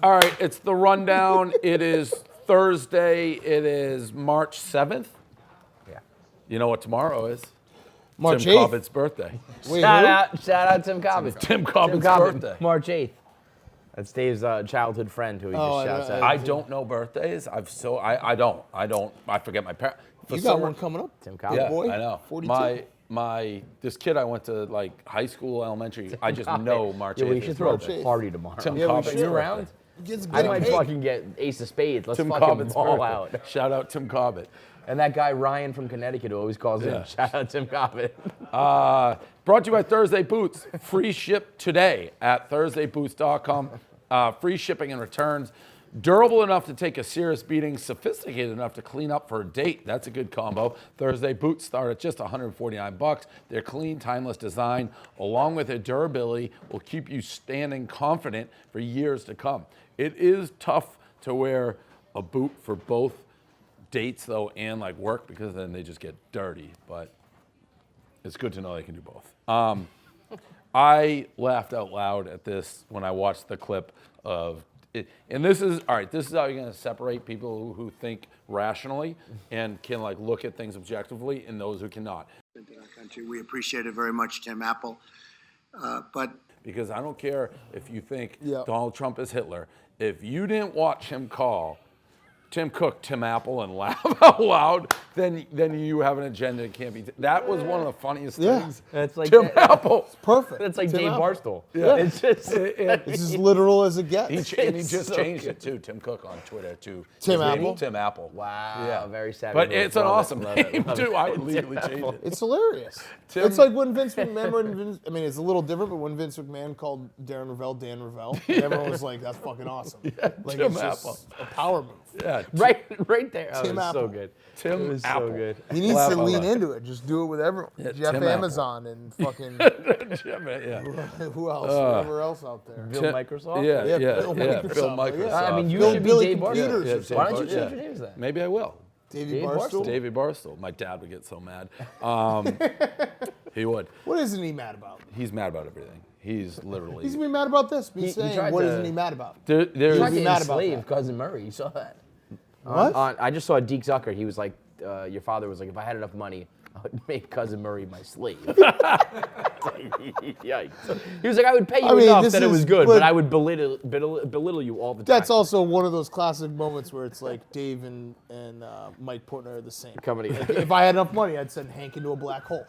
All right, it's the rundown. It is Thursday. It is March 7th. Yeah. You know what tomorrow is? March Tim 8th. Cobbett's birthday. Wait, Shout out Tim Cobbett. Tim Cobbett's birthday. March 8th. That's Dave's childhood friend who he just shouts out. I don't know birthdays. I don't. I forget my parents. You got one coming up. Tim Cobbett. Yeah, boy. I know. 42. This kid I went to like high school, elementary. I just know March 8th. Yeah, we is should throw birthday. a party tomorrow. Tim Yeah, we Cobbett's should. You birthday. around? Gets I good might cake. fucking get Ace of Spades. Let's Tim fucking Cobbett's ball birthday. out. Shout out Tim Cobbett. And that guy Ryan from Connecticut who always calls Yeah. in. Shout out Tim Cobbett. Brought to you by Thursday Boots. Free ship today at ThursdayBoots.com. Free shipping and returns. Durable enough to take a serious beating, sophisticated enough to clean up for a date. That's a good combo. Thursday Boots start at just $149. Their clean, timeless design, along with their durability, will keep you standing confident for years to come. It is tough to wear a boot for both dates, though, and like work, because then they just get dirty. But it's good to know they can do both. I laughed out loud at this when I watched the clip of it. And this is, all right, this is how you're going to separate people who think rationally and can like look at things objectively and those who cannot. We appreciate it very much, Tim Apple. But Because I don't care if you think Yeah. Donald Trump is Hitler. If you didn't watch him call Tim Cook, Tim Apple, and laugh out loud, then you have an agenda that can't be. That was one of the funniest things. That's like Tim Apple. Perfect. That's like Tim Dave Apple. Barstool. Yeah. It's just It's as literal as it gets. And he It's just so changed good. it too. Tim Cook on Twitter too. Tim His name Apple? is Tim Apple. wow. Yeah. Very savvy. But move. it's an Love it, awesome love it, name love it. too. I would legally change it. It's hilarious. It's like when Vince McMahon, I mean, it's a little different, but when Vince McMahon called Darren Rovell Dan Rovell, everyone was like, that's fucking awesome. Like, Tim it's just Apple. a power move. Yeah, Right there. Oh, Tim it was so Apple. good. Tim It was Apple. so good. He needs Laugh to out lean loud. into it. Just do it with everyone. Yeah, Jeff Tim Apple. Amazon and fucking yeah. who else? Whoever else out there. Bill Microsoft? Yeah, Yeah, yeah, Bill yeah. Microsoft. Bill Yeah. Microsoft. I mean, you Bill should be Billy Dave Computers Barstool. or something. Why don't you Yeah. change your name to that? Maybe I will. Davey Dave Barstool. Davey Barstool. My dad would get so mad. He would. What isn't he mad about? He's mad about everything. He's literally. He's been mad about this. He Saying, tried what to- isn't he mad about? There's He tried be to mad about enslave that. Cousin Murray. You saw that? What? I just saw Deke Zucker. He was like, your father was like, if I had enough money, I would make Cousin Murray my slave. Yikes. He was like, I would pay you I mean, enough this that it is- was good, but- but I would belittle you all the time. That's also one of those classic moments where it's like Dave and Mike Portner are the same. Comedy. Like, if I had enough money, I'd send Hank into a black hole.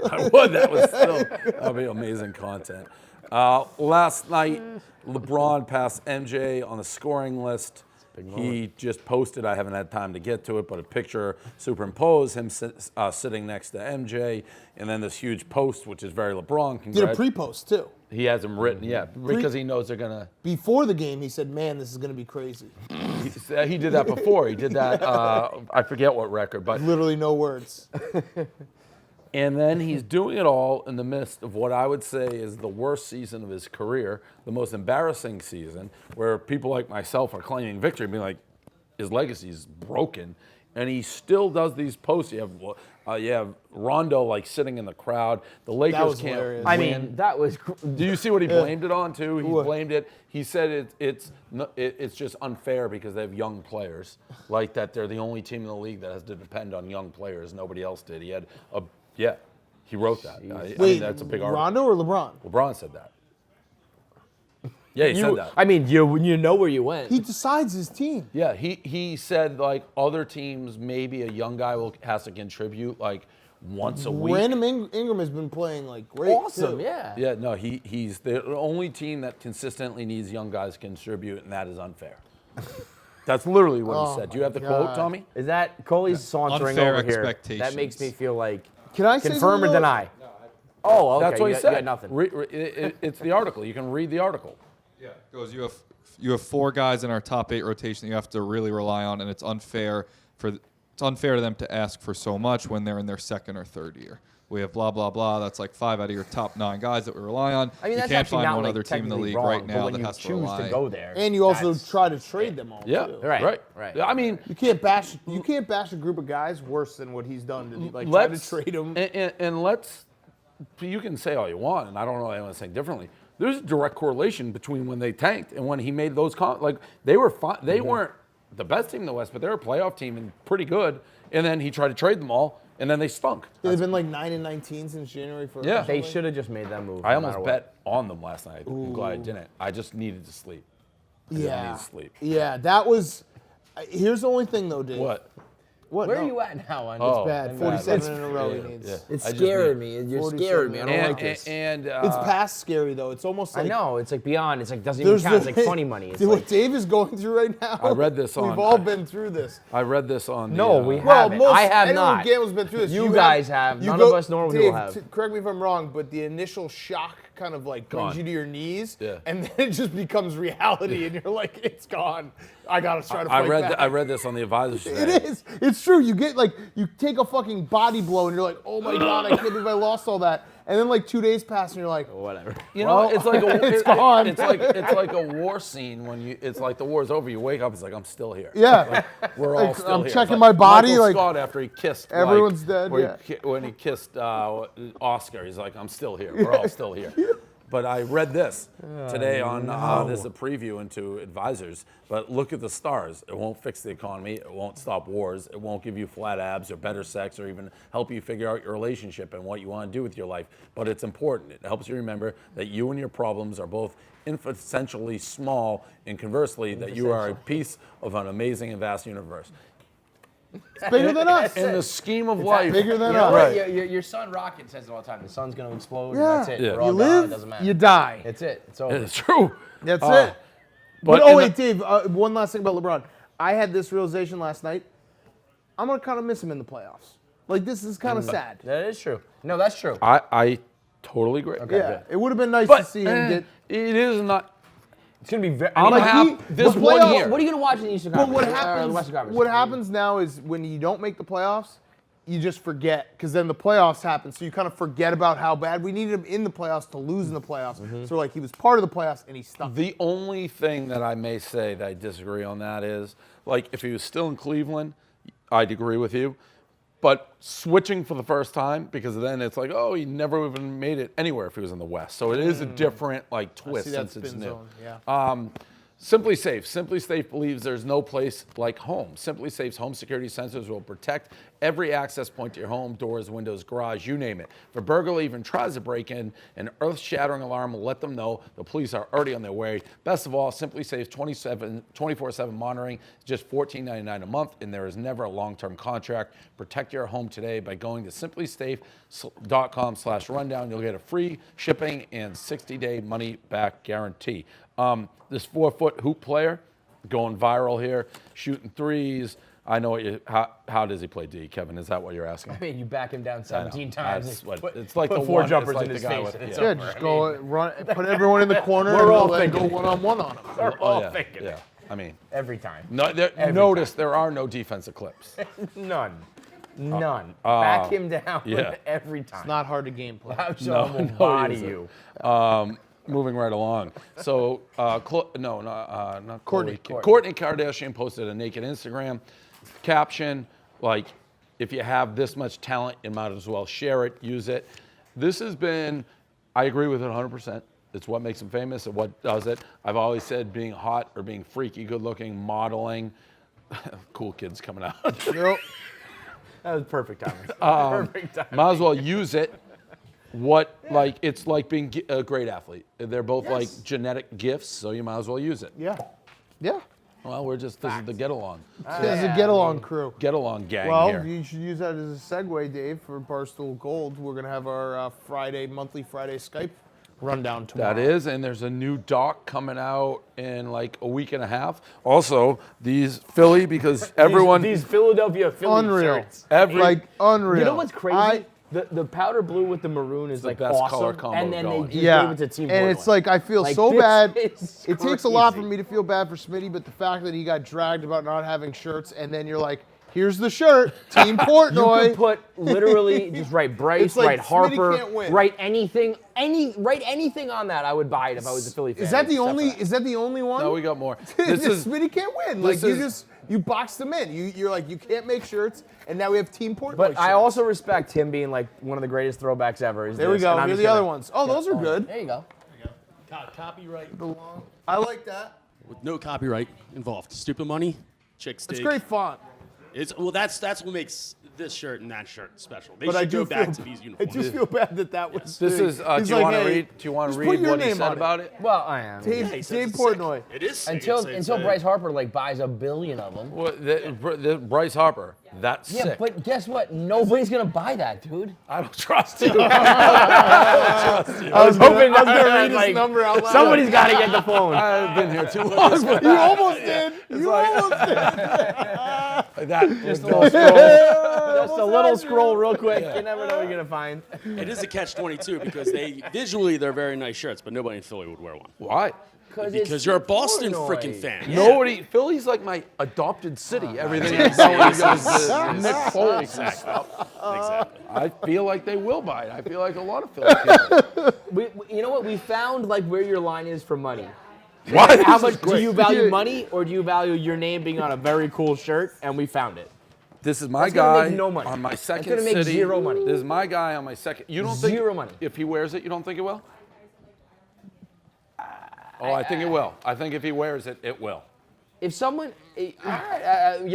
I would. That'd be amazing content. Last night, LeBron passed MJ on the scoring list. He just posted, I haven't had time to get to it, but a picture superimposed him sitting next to MJ, and then this huge post, which is very LeBron. Did a pre-post too. He has them written, yeah, because he knows they're gonna. Before the game, he said, "Man, this is going to be crazy." He did that before. He did that. I forget what record, but Literally no words. and then he's doing it all in the midst of what I would say is the worst season of his career, the most embarrassing season, where people like myself are claiming victory, being like, his legacy is broken, and he still does these posts. You have Rondo like sitting in the crowd. The Lakers was can't hilarious. I win. mean, that was. Do you see what he blamed it on too? He What? blamed it. He said it's just unfair because they have young players, like that they're the only team in the league that has to depend on young players. Nobody else did. He had a he wrote that. I Wait, mean, that's a big article. Rondo or LeBron? LeBron said that. Yeah, he said that. I mean, you know where you went. He decides his team. Yeah, he said like other teams, maybe a young guy has to contribute like once a week. Random Ingram has been playing like great. Awesome, too. yeah. Yeah, no, he's the only team that consistently needs young guys to contribute, and that is unfair. That's literally what he said. Do you have the quote, God. Tommy? Is that Coley's sauntering Unfair over here? That expectations. makes me feel like Can I say confirm or something, though? deny. Oh, okay. That's what you he got- you said. got nothing. It's the article. You can read the article. Yeah, it goes. You have 4 guys in our top 8 rotation that you have to really rely on, and it's unfair to them to ask for so much when they're in their second or third year. We have blah blah blah. That's like 5 out of your top 9 guys that we rely on. I mean, you that's can't actually find not one like other team in the technically league wrong, right but now when that you has to choose rely. to go there. And you also that's- try to trade them all. Yeah, too. Right. I mean, You can't bash a group of guys worse than what he's done to like try to trade them. And let's. You can say all you want, and I don't know anyone saying differently. there's a direct correlation between when they tanked and when he made those like they were fine. They weren't the best team in the West, but they're a playoff team and pretty good. And then he tried to trade them all, and then they stunk. They've been like 9-19 since January 1st. Yeah. They should have just made that move. I no almost matter bet on them last night. I'm glad I didn't. I just needed to sleep. I needed to sleep. Yeah, that was. Here's the only thing though, Dave. What? What? Where no. are you at now? Oh. Bad. 47 in a row. He needs. Yeah. It's I just scaring need- me. You're scaring me. I don't like this. It's past scary though. It's almost like I know. It's like beyond. It's like doesn't even count. It's like funny money. It's Dude, like, what Dave is going through right now. I read this on- We've all been through this. I read this on. no, the, we Well, haven't. most I have anyone not. who gambles been through this. You guys have. None of us normally Dave, will have. Correct me if I'm wrong, but the initial shock kind of like brings Gone. you to your knees, Yeah. and then it just becomes reality, and you're like, it's gone. I gotta try to fight back. I read this on the advisors today. It is. It's true. You get like you take a fucking body blow, and you're like, oh my god, I can't believe I lost all that. And then like 2 days pass, and you're like, Whatever. You know, it's like it's gone. It's like a war scene when you. It's like the war's over. You wake up. It's like I'm still here. yeah. We're all Like, still I'm here. checking It's my body, Michael like, Scott after he kissed. everyone's dead, where yeah. when he kissed Oscar, he's like, I'm still here. We're all still here. But I read this today on this is a preview into advisors. But look at the stars. It won't fix the economy. It won't stop wars. It won't give you flat abs or better sex or even help you figure out your relationship and what you want to do with your life. But it's important. It helps you remember that you and your problems are both essentially small, and conversely, that you are a piece of an amazing and vast universe. It's bigger than us. In the scheme of life, bigger than You know us. what? Right. Your son Rocket says it all the time. The sun's gonna explode. Yeah. And that's it. Yeah. We're all You gone. live, It doesn't matter. you die. It's it. It's over. it's true. That's it. But oh in wait, the- Dave. One last thing about LeBron. I had this realization last night. I'm gonna kind of miss him in the playoffs. Like this is kind of sad. That is true. No, that's true. I totally agree. Yeah, it would have been nice But to see him get. it is not. It's gonna be very. I'm Like, happy. he- This the one playoffs- year. What are you gonna watch in the Eastern But Conference? what happens? The Western Conference? What happens now is when you don't make the playoffs, you just forget because then the playoffs happen. So you kind of forget about how bad we needed him in the playoffs to lose in the playoffs. So like he was part of the playoffs and he stuck. The only thing that I may say that I disagree on that is, like, if he was still in Cleveland, I'd agree with you. But switching for the first time, because then it's like, oh, he never even made it anywhere if he was in the West. So it is a different, like, twist see that since it's spin new. zone, yeah. Simply Safe. Simply Safe believes there's no place like home. Simply Safe's home security sensors will protect every access point to your home, doors, windows, garage, you name it. If a burglar even tries to break in, an earth-shattering alarm will let them know the police are already on their way. Best of all, Simply Safe's 24/7 monitoring is just $14.99 a month, and there is never a long-term contract. Protect your home today by going to simplysafe.com/rundown. You'll get a free shipping and 60-day money-back guarantee. This 4-foot hoop player going viral here, shooting threes. I know what you. How does he play D, Kevin? Is that what you're asking? I mean, you back him down 17 I know. times. That's and what- put, it's like put the four one- jumpers it's like in the his guy face. with- and it's yeah. Yeah, over. just I go mean, run, put everyone in the corner We're all and then go thinking. one-on-one on them. We're Oh, all yeah, thinking. yeah. I mean, Every time. no, Every notice there are no defensive clips. None. None. Back him down yeah. every time. It's not hard to gameplay. How someone will body you. Moving right along. So, not Kourtney. Kourtney Kardashian posted a naked Instagram caption, like, if you have this much talent, you might as well share it, use it. This has been, I agree with it 100%. It's what makes him famous and what does it. I've always said being hot or being freaky, good looking, modeling, cool kids coming out. Nope. That was perfect timing. Perfect timing. Might as well use it. It's like being a great athlete. They're both like genetic gifts, so you might as well use it. Yeah. Yeah. Well, this is the get along. This is a get-along crew. Get along gang Well, here. you should use that as a segue, Dave, for Barstool Gold. We're going to have our monthly Friday Skype rundown tomorrow. That is, and there's a new doc coming out in like a week and a half. Also, these Philly, because everyone, These Philadelphia Phillies Unreal. shirts. Unreal. You know what's crazy? The powder blue with the maroon is the like best awesome, color combo and then going. they just Yeah, gave it to Team and Portland. it's like I feel Like, so this bad. is It takes a lot for crazy. me to feel bad for Smitty, but the fact that he got dragged about not having shirts, and then you're like, "Here's the shirt, Team You Portnoy." could put literally just write Bryce, It's like write Smitty Harper, can't win. write anything, write anything on that. I would buy it if I was a Philly fan. Is that the except only? for that. Is that the only one? no, we got more. This is Smitty can't win. Like this you is- you boxed them in. You're like you can't make shirts, and now we have Team Portnoy. But I shirts. also respect him being like one of the go. Greatest throwbacks ever. Is There we this, go. and I'm Here are just the other gonna- ones. Oh, those are good. There you go. Copyright I like that. with no copyright involved. Stupid money, chicks dig. It's great font. That's what makes this shirt and that shirt special. They But I should do go back feel, to these I uniforms. just feel bad that was. This big. is. Do He's you like, want to hey, read? Do you want to just put read your what he name said on about it? Well, I am. Dave, He says Dave it's sick. Portnoy. It is sick. Until It's Bryce Harper like buys 1 billion of them. Well, Bryce Harper. That's Yeah, sick. but guess what? Nobody's gonna buy that, dude. I don't trust you. I was hoping that's gonna read his number out loud. Somebody's got to get the phone. I've been here too long. You almost did. You almost did. That Just a little scroll. Just a little scroll, real quick. You never know what you're gonna find. It is a catch-22 because they're very nice shirts, but nobody in Philly would wear one. Why? Because you're a Boston Portnoy. freaking fan. Yeah. Nobody. Philly's like my adopted city. Everything else goes to Nick Foles. Exactly. I feel like they will buy it. I feel like a lot of Philly people. You know what? We found like where your line is for money. What? How much do you value money, or do you value your name being on a very cool shirt? And we found it. This is my That's gonna guy make no money. on my That's second gonna make city. zero money. This is my guy on my second. You don't think Zero money. if he wears it, you don't think it will? Oh, I think it will. I think if he wears it, it will. If someone, you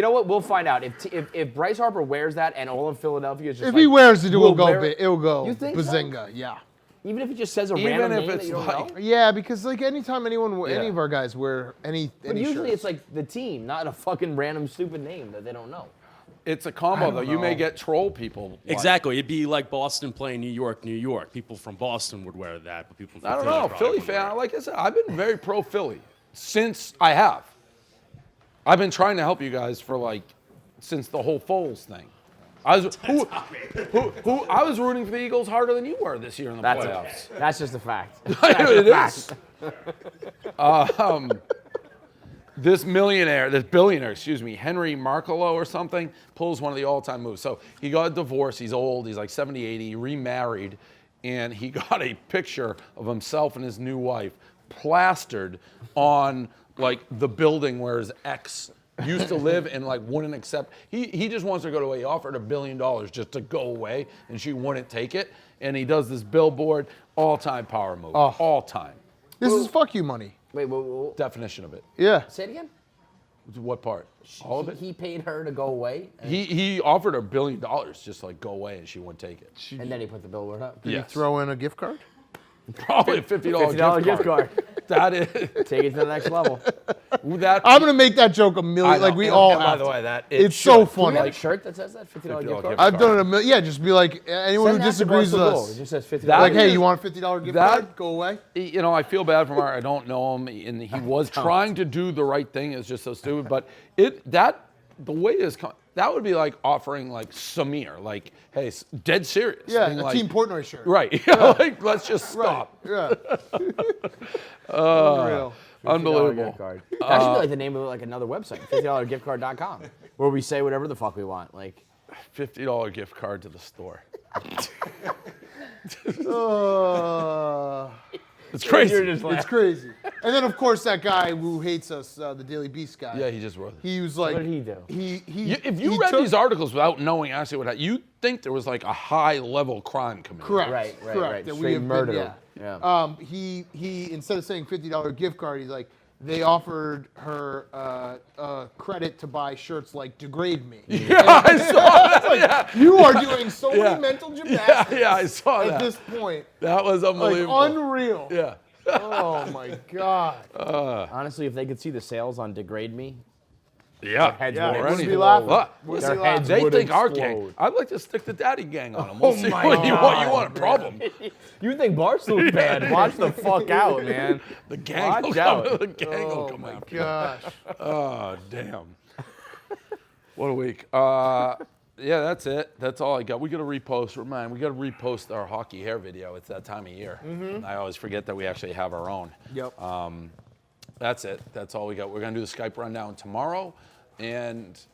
know what? We'll find out. If Bryce Harper wears that and all of Philadelphia is just If like, he wears it, it will we'll go wear big. It will go You think so? bazinga. Yeah. even if he just says a Even random if name that it's you don't like- know. Yeah, because like anytime any Yeah. of our guys wear any But usually shirts. it's like the team, not a fucking random stupid name that they don't know. It's a combo, though. You may know. get troll people. like- Exactly. It'd be like Boston playing New York, New York. People from Boston would wear that, but people from I don't Philly know. probably Philly wouldn't wear fan, it. like I said, I've been very pro Philly since I have. I've been trying to help you guys for like since the whole Foles thing. I was I was rooting for the Eagles harder than you were this year in the playoffs. That's just a fact. It is. This billionaire, Henry Markolo or something, pulls one of the all-time moves. So he got a divorce. He's old. He's like 70, 80. He remarried, and he got a picture of himself and his new wife plastered on like the building where his ex used to live and like wouldn't accept. He just wants to go away. He offered $1 billion just to go away, and she wouldn't take it. And he does this billboard, all-time power move, all time. This is fuck you money. Wait, whoa. Definition of it. Yeah. Say it again? What part? All of it? He paid her to go away, He offered her $1 billion just like go away, and she wouldn't take it. and then he put the billboard up. Yes. Throw in a gift card. Probably a $50 $50 gift card. That is Take it to the next level. that. I'm gonna make that joke a million. I know, Like we and all by have the to. way, that It's so should. funny. Do we have a shirt that says that? $50 gift card? gift I've done it a million. Yeah, just be like anyone Send who that to disagrees with Barstool Gold. It us. just says $50. That Like, hey, is- you want a $50 gift that- card? Go away. You know, I feel bad for Mark. I don't know him, and he was trying to do the right thing. It's just so stupid. But the way it is, that would be like offering like Samir, like, hey, dead serious. Yeah, being a like, Team Portnoy shirt. Right. Like, let's just stop. Right. Yeah. Unreal. Unbelievable. Gift card. That should be like the name of like another website, $50giftcard.com, where we say whatever the fuck we want. Like, $50 gift card to the store. It's crazy. It's crazy. And then of course that guy who hates us, the Daily Beast guy. Yeah, he just wrote it. He was like. what did he do? If you read these articles without knowing actually what happened, you'd think there was like a high-level crime committed. Correct. Right. That we Straight have been- murder. yeah. He instead of saying $50 gift card, he's like, they offered her credit to buy shirts like Degrade Me. Yeah, I saw that. Yeah. You are doing so Yeah. many mental gymnastics Yeah, I saw at that. this point. That was Like unbelievable. unreal. Yeah. Oh my God. Honestly, if they could see the sales on Degrade Me, Yeah. heads Yeah, would wouldn't be explode. laughing. Look, Wouldn't listen, be laughing. they would think our explode. gang. I'd like to stick the daddy gang on them. We'll see my what you God, want a problem. You think Barstool's bad? Watch the fuck out, man. The gang will Watch come. out. The gang will Oh come my after you. gosh. Oh, damn. What a week. Yeah, that's it. That's all I got. We got to repost. Remind, we got to repost our hockey hair video. It's that time of year. And I always forget that we actually have our own. Yep. That's it. That's all we got. We're gonna do the Skype rundown tomorrow, and it's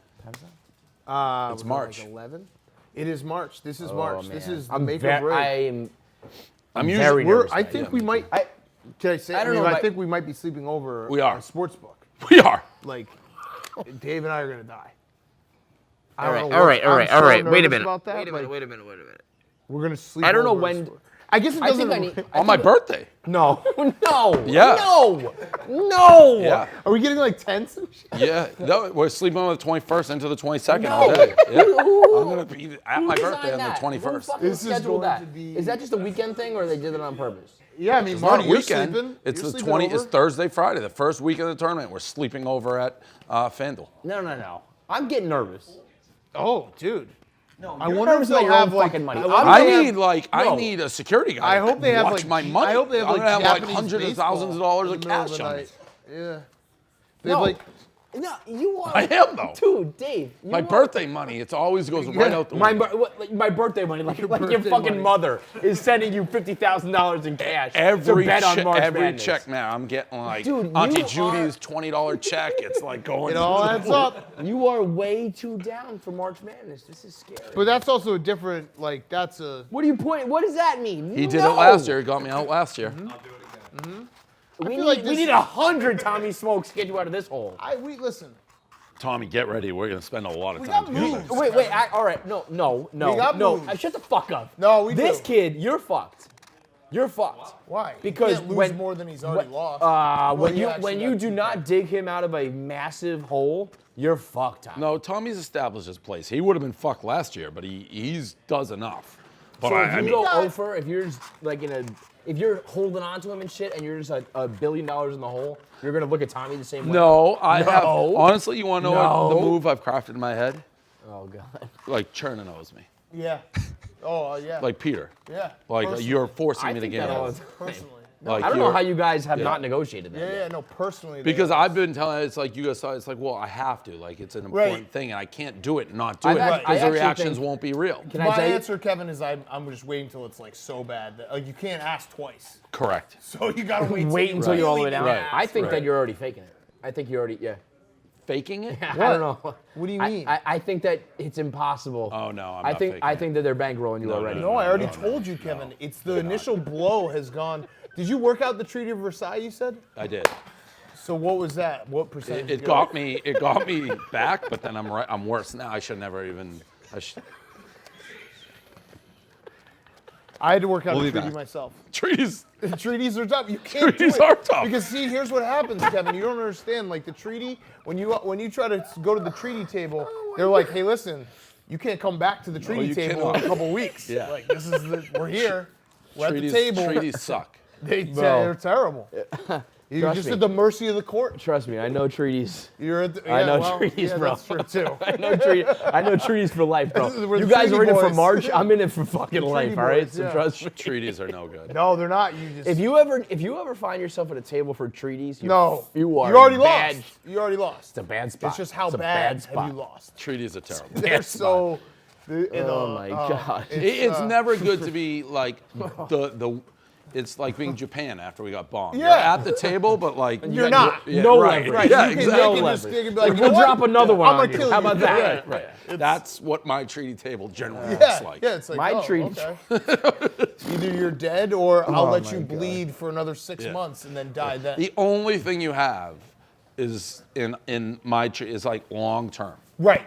Was it March. Like 11? It is March. This is March. This man. is the I'm make or break. I'm very usually nervous. I think we might. Can I say? I don't know, I but- think we might be sleeping over. We are. a sports book. we are. Like, Dave and I are gonna die. I All don't right, know all what- right, all I'm right, so all right. Wait a nervous minute. about that. Wait a minute. Like, Wait a minute. We're gonna sleep. I don't know over a when. sport. I guess it I doesn't. think I need. On my birthday. No. No. Yeah. No. No. Yeah. Are we getting like tents and shit? Yeah. No, we're sleeping on the 21st into the 22nd No. all day. Yeah. Who- I'm gonna be at my birthday on the 21st. This is Schedule going that. to be- Is that just a weekend thing, or they did it on purpose? Yeah, I mean, It's Marty, not a you're weekend. sleeping. It's You're the sleeping 20. over? It's Thursday, Friday, the first week of the tournament. We're sleeping over at FanDuel. No. I'm getting nervous. Oh, dude. No, I you're wonder nervous if they'll about your own have like fucking money. I wonder I if they need have- I need a security guy. I hope they have watch like my money. I hope they have I'm like gonna have like Japanese hundreds of baseball thousands of dollars in of the middle cash the on me. night. Yeah. They No. have like No, you are. I am though. Dude, Dave. My birthday money, it always goes right out the My, window. my birthday money, like your birthday fucking money. mother is sending you $50,000 in cash Every to bet on March every Madness. check now, I'm getting like Dude, Auntie you Judy's $20 check. It's like going. it all adds up. You are way too down for March Madness. This is scary. But that's also a different like that's a What do you point? What does that mean? He did it last year. He got me out last year. We feel like we this- need 100 Tommy Smokes to get you out of this hole. we listen. Tommy, get ready. We're gonna spend a lot of We time got together. moves. Wait. All right. No. We got moves. Shut the fuck up. No, we This do. kid, you're fucked. You're fucked. Why? Because he can't lose when- more than he's already lost. When he you actually got do 2K. not dig him out of a massive hole, you're fucked. Tommy. No, Tommy's established his place. He would have been fucked last year, but he's does enough. But So if I you mean, go over, if you're just like if you're holding on to him and shit, and you're just $1 billion in the hole, you're gonna look at Tommy the same way. no, I have. No. Honestly, you want to know what the No. move I've crafted in my head? Oh god. Like Cherna knows me. Yeah. Oh yeah. Like Peter. yeah. Like Personally. you're forcing I me to think get that all out. the time. Personally. Like I don't know you're- how you guys have Yeah. not negotiated that. Yeah, yet. no, personally. Because I've been telling it's like you guys saw. It's like, well, I have to. Like it's an important Right. thing, and I can't do it and not do I've it act- I because the actually reactions think- won't be real. Can I my tell you? answer, Kevin, is I'm just waiting until it's like so bad that like you can't ask twice. Correct. So you gotta wait. Wait until you're all the way down. Right. I think Right. that you're already faking it. I think you're already Faking it? I don't know. What do you mean? I think that it's impossible. Oh no, I'm I not think faking I it. think that they're bankrolling you already. No, I already told you, Kevin. It's the initial blow has gone. Did you work out the Treaty of Versailles? You said. I did. So what was that? What percentage? It got me. It got me back, but then I'm worse now. I should never even. I had to work out We'll the be treaty back. myself. Treaties. The treaties are tough. You can't Treaties do it. are tough. Because see, here's what happens, Kevin. You don't understand. Like the treaty, when you try to go to the treaty table, they're like, hey, listen, you can't come back to the treaty you table in cannot. a couple weeks. Yeah. Like this is we're here. We're Treaties, at the table. treaties suck. They're terrible. You're Trust just me. at the mercy of the court. Trust me, I know treaties. You're at the, I know well, treaties, yeah, bro. That's true too. I know treaties for life, bro. We're You the guys treaty are in it for boys. March. I'm in it for fucking life. treaty All right, boys, so yeah. trust me. Treaties are no good. No, they're not. You just If you ever find yourself at a table for treaties, you are you in already bad, lost. You already lost. It's a bad spot. It's just how It's a bad spot. have you lost? Treaties are terrible. They're so. Oh my god. It's never good to be like the. It's like being Japan after we got bombed. Yeah. You're at the table, but like You're not. No right, leverage. right. You Yeah, can exactly. make it just be like, you We'll know what? drop another one I'm on gonna you. kill How you. about that? Right. That's what my treaty table generally Yeah, looks like. yeah, it's like My oh, treaty- okay. Either you're dead or I'll let my you God. bleed for another 6 Yeah. months and then die then. The only thing you have is in my treaty is like long term. Right.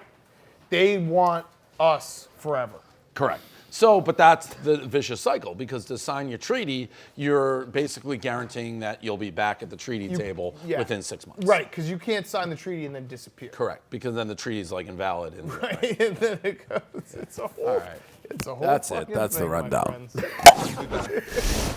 They want us forever. Correct. So, but that's the vicious cycle because to sign your treaty, you're basically guaranteeing that you'll be back at the treaty table Yeah. within 6 months. Right, because you can't sign the treaty and then disappear. Correct. Because then the treaty is like invalid. And, Right, and then it goes. It's a whole. All right. It's a whole. That's it. fucking That's the thing, my rundown. friends.